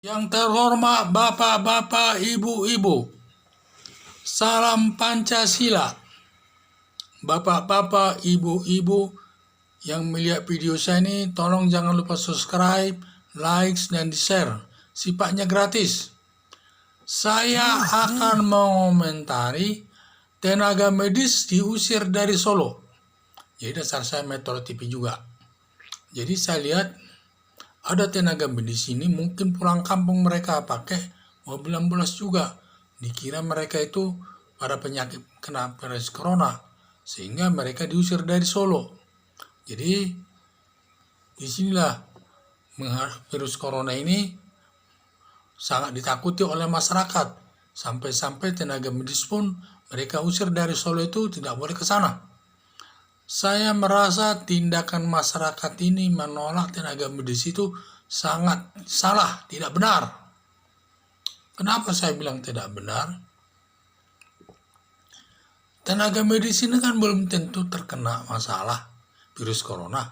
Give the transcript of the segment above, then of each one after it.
Yang terhormat Bapak-Bapak, Ibu-Ibu, salam Pancasila. Bapak-Bapak, Ibu-Ibu yang melihat video saya ini, tolong jangan lupa subscribe, like, dan di-share. Sifatnya gratis. Saya akan mengomentari tenaga medis diusir dari Solo. Jadi dasar saya Metro TV juga. Jadi saya lihat ada tenaga medis ini mungkin pulang kampung mereka pakai mobil ambulans juga. Dikira mereka itu pada penyakit kena virus corona sehingga mereka diusir dari Solo. Jadi disinilah virus corona ini sangat ditakuti oleh masyarakat. Sampai-sampai tenaga medis pun mereka usir dari Solo itu tidak boleh ke sana. Saya merasa tindakan masyarakat ini menolak tenaga medis itu sangat salah, tidak benar. Kenapa saya bilang tidak benar? Tenaga medis ini kan belum tentu terkena masalah virus corona.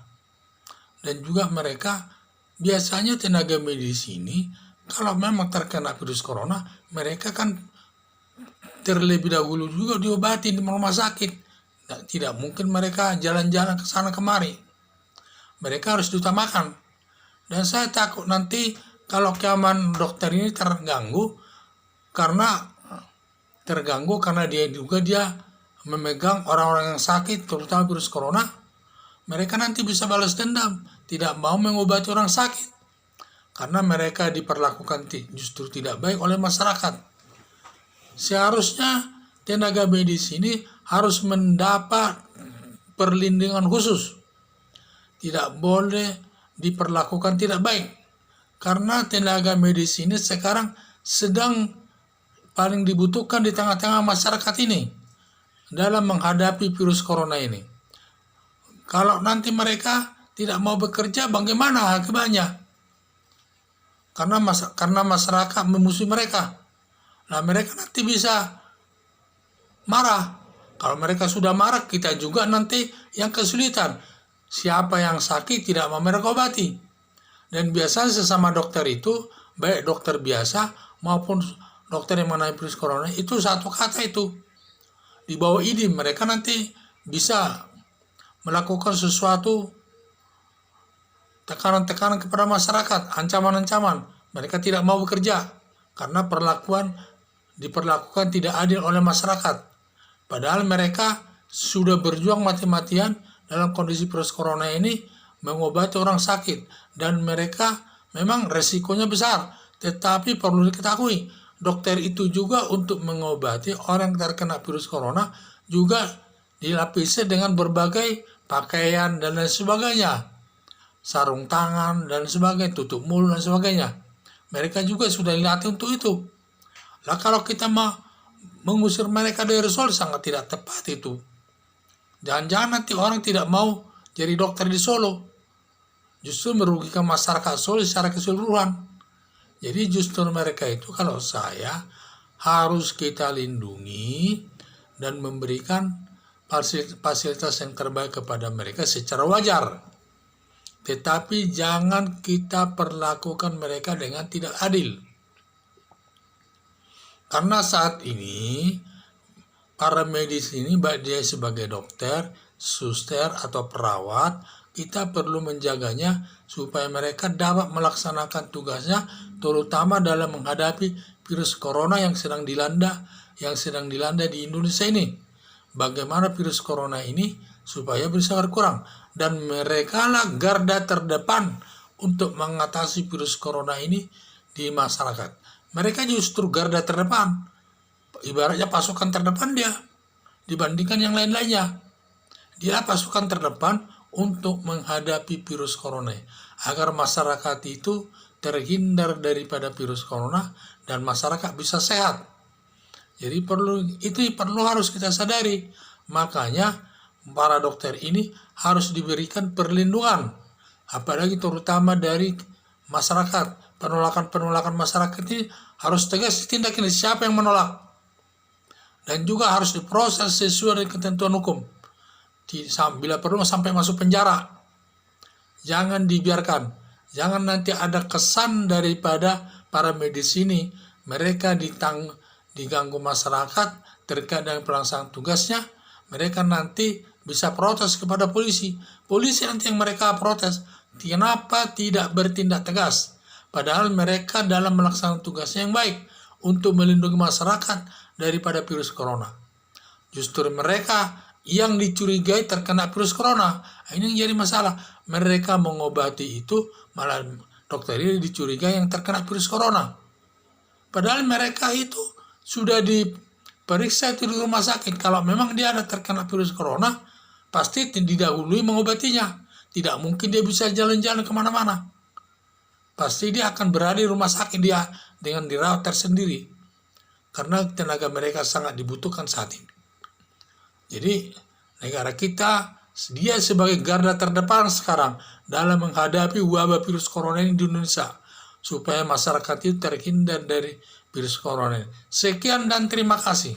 Dan juga mereka, biasanya tenaga medis ini, kalau memang terkena virus corona, mereka kan terlebih dahulu juga diobati di rumah sakit. Tidak mungkin mereka jalan-jalan ke sana kemari. Mereka harus diutamakan. Dan saya takut nanti kalau keamanan dokter ini terganggu karena dia memegang orang-orang yang sakit, terutama virus corona. Mereka nanti bisa balas dendam, tidak mau mengobati orang sakit. Karena mereka diperlakukan justru tidak baik oleh masyarakat. Seharusnya tenaga medis ini harus mendapat perlindungan khusus. Tidak boleh diperlakukan tidak baik. Karena tenaga medis ini sekarang sedang paling dibutuhkan di tengah-tengah masyarakat ini dalam menghadapi virus corona ini. Kalau nanti mereka tidak mau bekerja, bagaimana akibatnya? Karena masyarakat memusuhi mereka. Nah, mereka nanti bisa marah. Kalau mereka sudah marah, kita juga nanti yang kesulitan. Siapa yang sakit tidak mau mereka obati. Dan biasanya sesama dokter itu, baik dokter biasa maupun dokter yang menangani virus corona, itu satu kata itu. Di bawah ini mereka nanti bisa melakukan sesuatu tekanan-tekanan kepada masyarakat, ancaman-ancaman. Mereka tidak mau bekerja karena diperlakukan tidak adil oleh masyarakat. Padahal mereka sudah berjuang mati-matian dalam kondisi virus corona ini mengobati orang sakit. Dan mereka memang resikonya besar. Tetapi perlu diketahui, dokter itu juga untuk mengobati orang yang terkena virus corona juga dilapisi dengan berbagai pakaian dan lain sebagainya. Sarung tangan dan sebagainya, tutup mulut dan sebagainya. Mereka juga sudah dilatih untuk itu. Lah kalau kita mengusir mereka dari Solo sangat tidak tepat itu. Jangan-jangan nanti orang tidak mau jadi dokter di Solo. Justru merugikan masyarakat Solo secara keseluruhan. Jadi justru mereka itu kalau saya harus kita lindungi dan memberikan fasilitas yang terbaik kepada mereka secara wajar. Tetapi jangan kita perlakukan mereka dengan tidak adil. Karena saat ini para medis ini, baik dia sebagai dokter, suster atau perawat, kita perlu menjaganya supaya mereka dapat melaksanakan tugasnya, terutama dalam menghadapi virus corona yang sedang dilanda di Indonesia ini. Bagaimana virus corona ini supaya bisa berkurang, dan mereka lah garda terdepan untuk mengatasi virus corona ini di masyarakat. Mereka justru garda terdepan, ibaratnya pasukan terdepan dia dibandingkan yang lain-lainnya. Dia pasukan terdepan untuk menghadapi virus corona agar masyarakat itu terhindar daripada virus corona dan masyarakat bisa sehat. Jadi perlu harus kita sadari. Makanya para dokter ini harus diberikan perlindungan, apalagi terutama dari masyarakat. Penolakan masyarakat ini harus tegas ditindak. Ini siapa yang menolak, dan juga harus diproses sesuai dengan ketentuan hukum. Bila perlu sampai masuk penjara. Jangan dibiarkan. Jangan nanti ada kesan daripada para medis ini mereka diganggu masyarakat terkait dengan pelaksanaan tugasnya, mereka nanti bisa protes kepada polisi. Polisi nanti yang mereka protes, kenapa tidak bertindak tegas? Padahal mereka dalam melaksanakan tugasnya yang baik untuk melindungi masyarakat daripada virus corona. Justru mereka yang dicurigai terkena virus corona. Ini yang jadi masalah. Mereka mengobati itu, malah dokter ini dicurigai yang terkena virus corona. Padahal mereka itu sudah diperiksa itu di rumah sakit. Kalau memang dia ada terkena virus corona, pasti didahului mengobatinya. Tidak mungkin dia bisa jalan-jalan kemana-mana. Pasti dia akan berada di rumah sakit dia dengan dirawat tersendiri. Karena tenaga mereka sangat dibutuhkan saat ini. Jadi negara kita dia sebagai garda terdepan sekarang dalam menghadapi wabah virus corona ini di Indonesia. Supaya masyarakat itu terhindar dari virus corona ini. Sekian dan terima kasih.